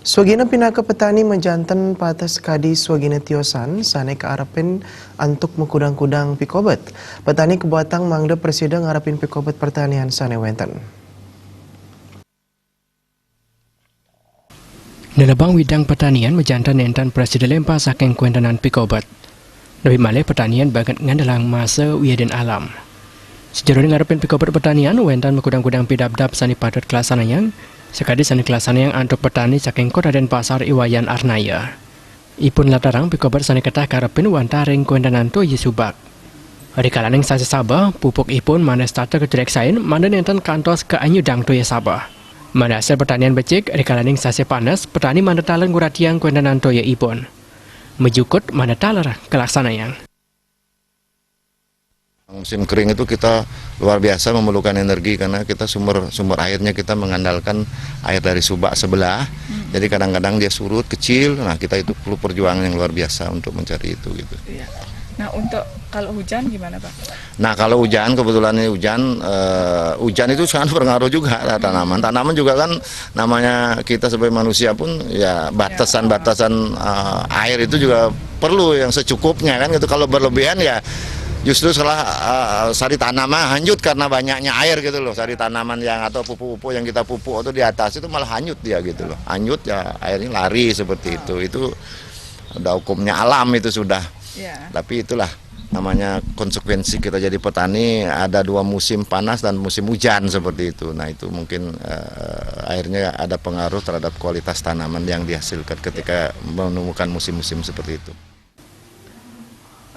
Swagina pinaka petani menjantan patas kadi swagina tiosan sane ke arapin antuk mengkudang-kudang pikobet. Petani kebuatang mangda presiden ngarapin pikobet pertanian sane wenten. Nelabang widang pertanian menjantan nentan presiden lempar saking kuendanan pikobet. Lebih malih pertanian bagat ngandalang masa wiadin alam. Sejauh ngarapin pikobet pertanian wentan mengkudang-kudang pidap-dap sani padat kelasan yang sekali sani kelasan yang antuk petani saking kota Denpasar Iwayan Arnaya. Ipun latarang pikobet sani ketah karapin wantaring kuendanan to Yesubak. Hari kalaning sasi Sabah, pupuk ipun mana starter kejelek sain mana nentan kantos ke anyudang to Sabah. Mana hasil pertanian becik, hari kalaning sasi panas, petani mana talang guratiang kuendanan to ipun. Mejukut mana talar kelaksana yang. Musim kering itu kita luar biasa memerlukan energi karena kita sumber airnya kita mengandalkan air dari subak sebelah. Jadi kadang-kadang dia surut kecil. Nah, kita itu perlu perjuangan yang luar biasa untuk mencari itu gitu. Iya. Nah, untuk kalau hujan gimana, Pak? Nah, kalau hujan kebetulan ini hujan itu sangat berpengaruh juga tanaman. Tanaman juga kan namanya kita sebagai manusia pun ya batasan-batasan air itu juga perlu yang secukupnya kan gitu. Kalau berlebihan ya justru salah sari tanaman hanyut karena banyaknya air gitu loh. Sari tanaman yang atau pupuk-pupuk yang kita pupuk itu di atas itu malah hanyut dia gitu loh. Hanyut ya airnya lari seperti itu. Itu udah hukumnya alam itu sudah. Tapi itulah namanya konsekuensi kita jadi petani, ada dua musim panas dan musim hujan seperti itu. Nah itu mungkin akhirnya ada pengaruh terhadap kualitas tanaman yang dihasilkan ketika menemukan musim-musim seperti itu.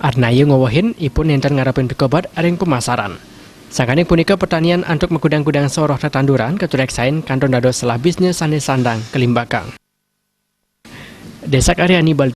Arnaya ngowahin ipun nentan ngarapin pikobet aring pemasaran. Sangkaning punika pertanian antuk mengkudang-kudang soroh tetanduran ketulek sain kanton dados selah bisnis sane sandang kelimbakang. Desak Aryani Bal